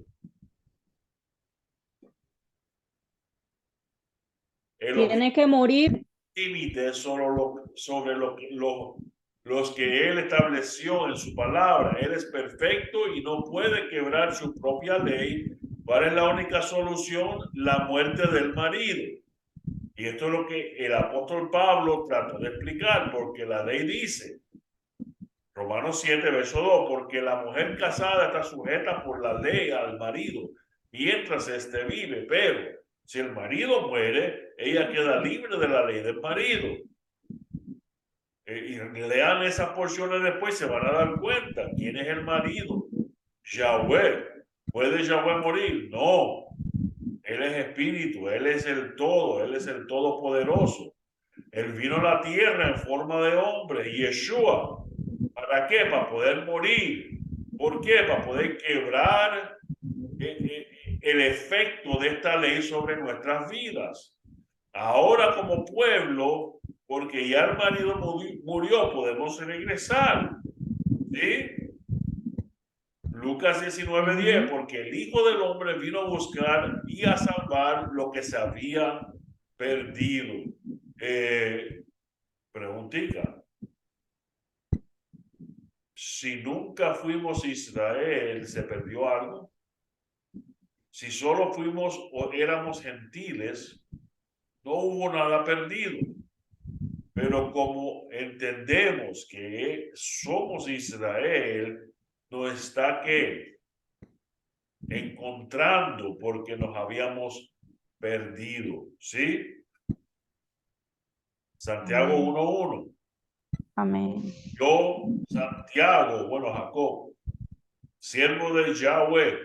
[SPEAKER 4] Tiene que morir.
[SPEAKER 1] Límites sobre los que él estableció en su palabra. Él es perfecto y no puede quebrar su propia ley. ¿Cuál es la única solución? La muerte del marido. Y esto es lo que el apóstol Pablo trató de explicar, porque la ley dice, Romanos 7, verso 2, porque la mujer casada está sujeta por la ley al marido mientras éste vive, pero si el marido muere, ella queda libre de la ley del marido. Y lean esas porciones después, se van a dar cuenta quién es el marido. Yahweh. ¿Puede Yahweh morir? No. Él es espíritu, él es el todo, él es el todopoderoso. Él vino a la tierra en forma de hombre, Yeshua. ¿Para qué? Para poder morir. ¿Por qué? Para poder quebrar el efecto de esta ley sobre nuestras vidas. Ahora como pueblo, porque ya el marido murió, podemos regresar. ¿Sí? Lucas 19:10, porque el Hijo del Hombre vino a buscar y a salvar lo que se había perdido. Preguntita. Si nunca fuimos Israel, ¿se perdió algo? Si solo fuimos o éramos gentiles, no hubo nada perdido. Pero como entendemos que somos Israel, nos está que encontrando porque nos habíamos perdido, ¿sí? Santiago
[SPEAKER 4] Amén.
[SPEAKER 1] 1:1.
[SPEAKER 4] Amén.
[SPEAKER 1] Yo, Santiago, bueno, Jacob, siervo de Yahweh,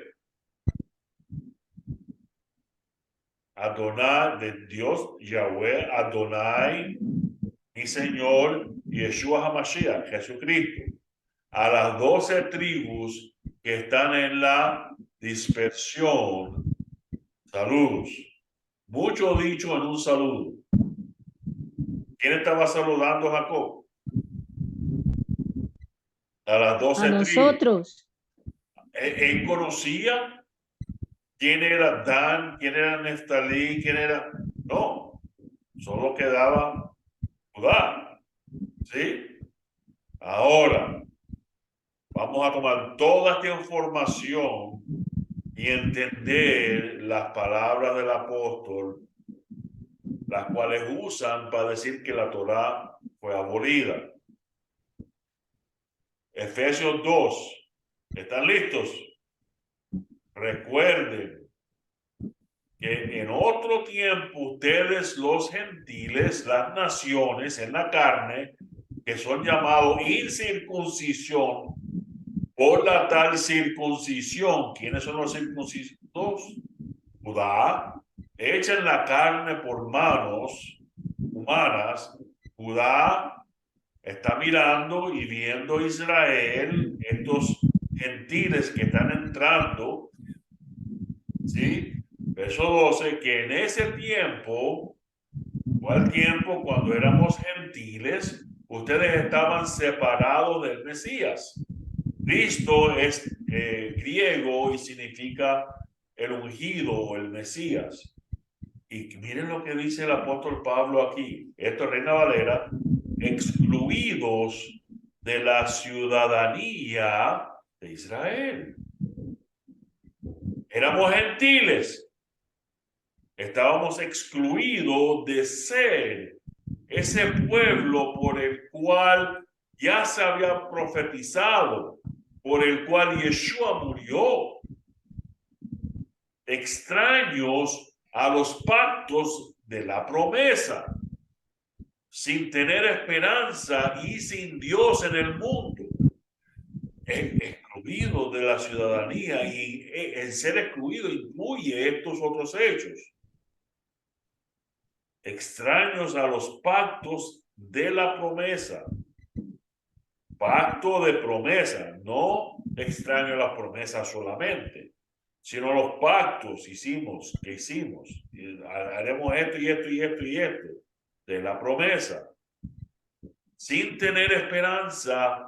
[SPEAKER 1] Adonai, de Dios, Yahweh, Adonai, mi Señor, Yeshua HaMashiach, Jesucristo, a las 12 tribus que están en la dispersión, saludos. Mucho dicho en un saludo. ¿Quién estaba saludando a Jacob? A las 12
[SPEAKER 4] A
[SPEAKER 1] tribus.
[SPEAKER 4] nosotros.
[SPEAKER 1] Él conocía quién era Dan, quién era Neftalí, quién era... No, solo quedaba Judá. ¿Sí? Ahora, vamos a tomar toda esta información y entender las palabras del apóstol, las cuales usan para decir que la Torá fue abolida. Efesios 2. ¿Están listos? Recuerden que en otro tiempo ustedes los gentiles, las naciones en la carne, que son llamados incircuncisión por la tal circuncisión. ¿Quiénes son los circuncisos? Judá, hecha en la carne por manos humanas. Judá está mirando y viendo Israel, estos gentiles que están entrando, ¿sí? Verso 12, que en ese tiempo, o al tiempo cuando éramos gentiles, ustedes estaban separados del Mesías. Cristo es griego y significa el ungido o el Mesías. Y miren lo que dice el apóstol Pablo aquí. Esto es Reina Valera. Excluidos de la ciudadanía de Israel. Éramos gentiles. Estábamos excluidos de ser ese pueblo por el cual ya se había profetizado, por el cual Yeshua murió. Extraños a los pactos de la promesa, sin tener esperanza y sin Dios en el mundo, excluido de la ciudadanía, y el ser excluido incluye estos otros hechos. Extraños a los pactos de la promesa. Pacto de promesa, no extraño a las promesas solamente, sino los pactos que hicimos, haremos esto y esto y esto y esto, de la promesa, sin tener esperanza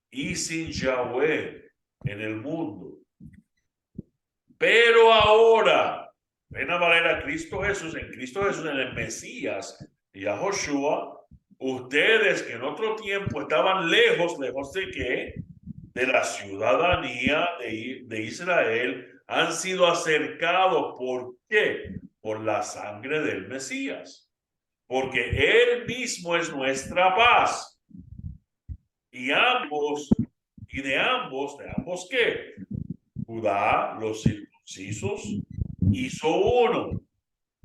[SPEAKER 1] y sin Yahweh en el mundo. Pero ahora, Reina Valera, Cristo Jesús, en el Mesías y a Joshua, ustedes que en otro tiempo estaban lejos de qué? De la ciudadanía de Israel, han sido acercados. ¿Por qué? Por la sangre del Mesías. Porque Él mismo es nuestra paz. Y de ambos ¿qué? Judá, los circuncisos, hizo uno,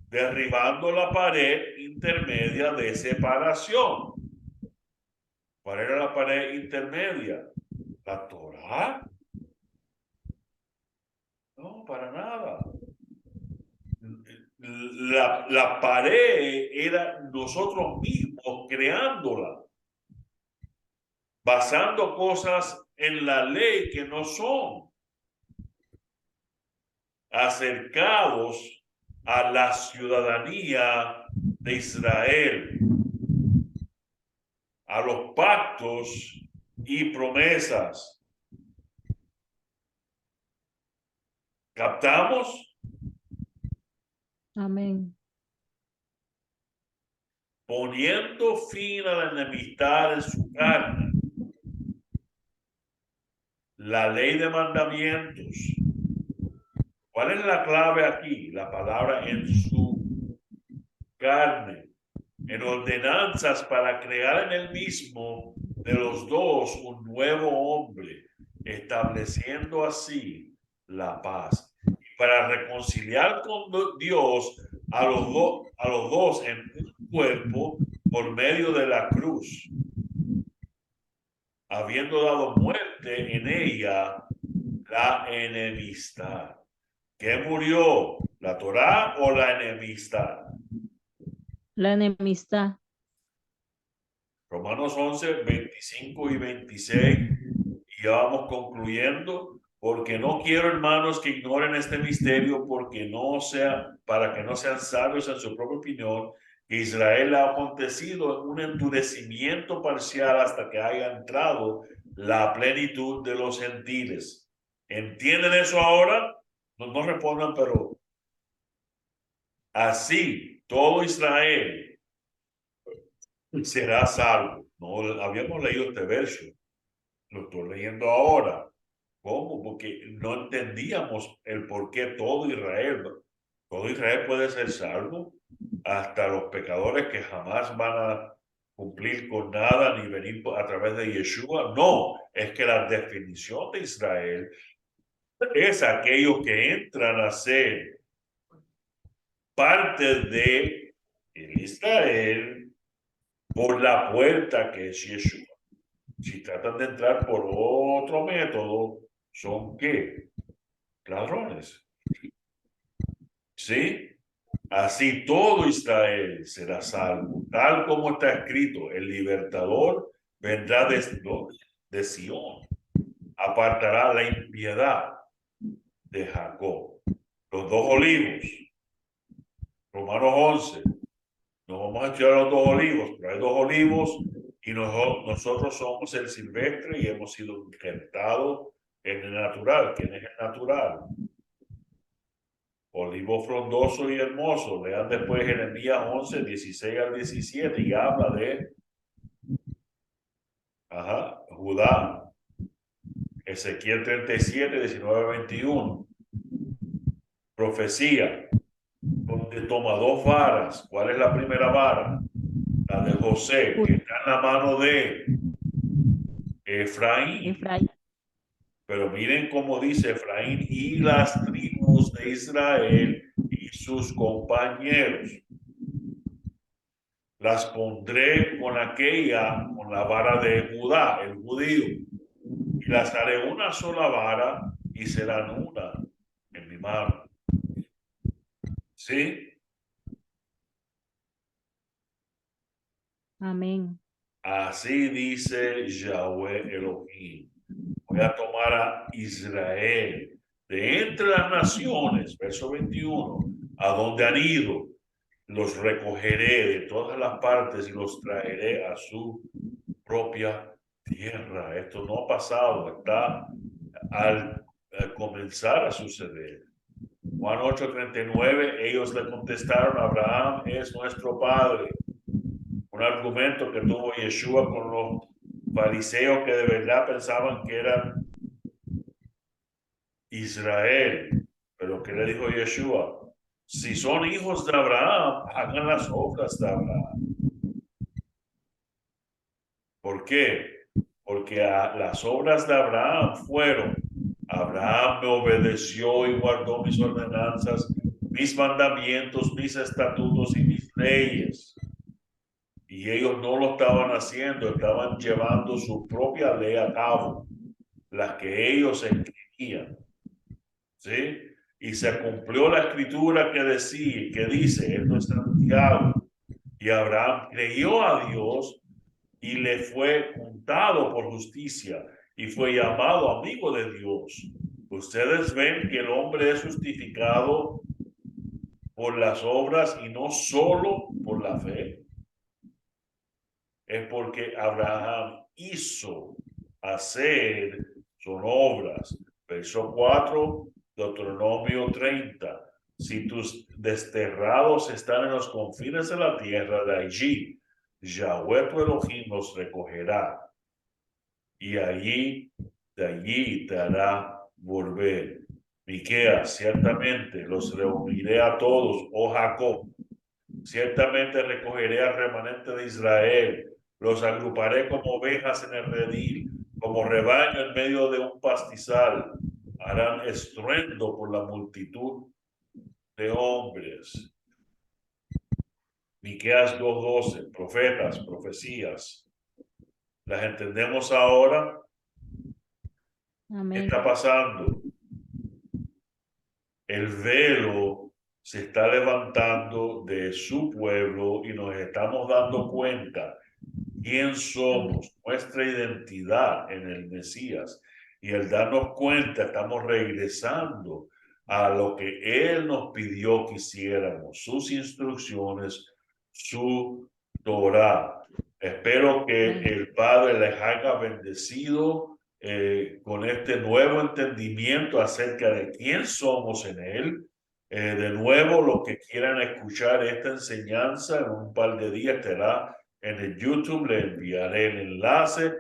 [SPEAKER 1] derribando la pared intermedia de separación. ¿Cuál era la pared intermedia? ¿La Torá? No, para nada. La pared era nosotros mismos creándola, basando cosas en la ley que no son, acercados a la ciudadanía de Israel, a los pactos y promesas. ¿Captamos?
[SPEAKER 4] Amén.
[SPEAKER 1] poniendo fin a la enemistad en su carne. La ley de mandamientos. ¿Cuál es la clave aquí? La palabra en su carne, en ordenanzas para crear en el mismo de los dos un nuevo hombre, estableciendo así la paz. Para reconciliar con Dios a los dos en un cuerpo por medio de la cruz, habiendo dado muerte en ella la enemistad. ¿Qué murió? ¿La Torá o la enemistad?
[SPEAKER 4] La enemistad.
[SPEAKER 1] Romanos 11, 25 y 26. Y ya vamos concluyendo, porque no quiero, hermanos, que ignoren este misterio, para que no sean sabios en su propia opinión, que Israel ha acontecido un endurecimiento parcial hasta que haya entrado la plenitud de los gentiles. ¿Entienden eso ahora? No respondan, pero así todo Israel será salvo. No habíamos leído este verso, lo estoy leyendo ahora. ¿Cómo? Porque no entendíamos el por qué todo Israel puede ser salvo, hasta los pecadores que jamás van a cumplir con nada ni venir a través de Yeshua. No, es que la definición de Israel es aquellos que entran a ser parte de el Israel por la puerta que es Yeshua. Si tratan de entrar por otro método, ¿son qué? Ladrones. ¿Sí? Así todo Israel será salvo, tal como está escrito: el libertador vendrá de Sión, apartará la impiedad de Jacob. Los dos olivos, Romanos 11. No vamos a estudiar los dos olivos, pero hay dos olivos y nosotros somos el silvestre y hemos sido injertados en el natural. ¿Quién es el natural? Olivo frondoso y hermoso. Lean después Jeremías 11, 16 al 17 y habla de Judá. Ezequiel 37, 19 al 21. Profecía, donde toma dos varas. ¿Cuál es la primera vara? La de José, que está en la mano de Efraín. Pero miren cómo dice Efraín: y las tribus de Israel y sus compañeros. Las pondré con la vara de Judá, el judío, y las haré una sola vara y serán una en mi mano. ¿Sí?
[SPEAKER 4] Amén.
[SPEAKER 1] Así dice Yahweh Elohim: voy a tomar a Israel de entre las naciones, verso 21, a donde han ido, los recogeré de todas las partes y los traeré a su propia tierra. Esto no ha pasado, está al comenzar a suceder. Juan 8:39, ellos le contestaron: Abraham es nuestro padre. Un argumento que tuvo Yeshua con los fariseos que de verdad pensaban que eran Israel. Pero ¿qué le dijo Yeshua? Si son hijos de Abraham, hagan las obras de Abraham. ¿Por qué? Porque las obras de Abraham fueron: Abraham me obedeció y guardó mis ordenanzas, mis mandamientos, mis estatutos y mis leyes. Y ellos no lo estaban haciendo, estaban llevando su propia ley a cabo, las que ellos escribían. ¿Sí? Y se cumplió la escritura que dice, esto es Santiago: y Abraham creyó a Dios y le fue contado por justicia y fue llamado amigo de Dios. Ustedes ven que el hombre es justificado por las obras y no solo por la fe. Es porque Abraham hizo hacer, son obras. Verso 4, Deuteronomio 30. si tus desterrados están en los confines de la tierra, de allí Yahweh tu Elohim los recogerá y de allí te hará volver. Miqueas, ciertamente los reuniré a todos, oh Jacob. Ciertamente recogeré al remanente de Israel, los agruparé como ovejas en el redil, como rebaño en medio de un pastizal. Harán estruendo por la multitud de hombres. Miqueas 2:12, profetas, profecías. ¿Las entendemos ahora? ¿Qué
[SPEAKER 4] Amén.
[SPEAKER 1] está pasando? El velo se está levantando de su pueblo y nos estamos dando cuenta quién somos, nuestra identidad en el Mesías. Y al darnos cuenta, estamos regresando a lo que Él nos pidió que hiciéramos, sus instrucciones, su Torah. Espero que el Padre les haya bendecido con este nuevo entendimiento acerca de quién somos en Él. De nuevo, los que quieran escuchar esta enseñanza en un par de días estará en el YouTube, le enviaré el enlace,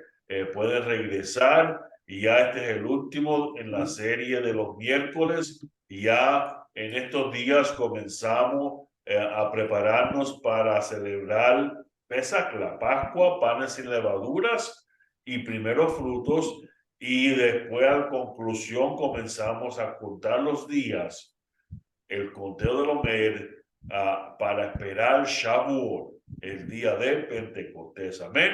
[SPEAKER 1] pueden regresar y ya este es el último en la serie de los miércoles y ya en estos días comenzamos a prepararnos para celebrar Pesach, la Pascua, panes sin levaduras y primeros frutos y después a conclusión comenzamos a contar los días, el conteo del Omer para esperar Shavuot, el día de Pentecostés. Amén.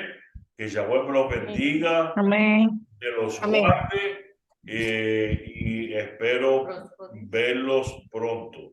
[SPEAKER 1] Que Yahweh me los bendiga,
[SPEAKER 3] Amén.
[SPEAKER 1] que los
[SPEAKER 3] Amén.
[SPEAKER 1] guarde y espero verlos pronto.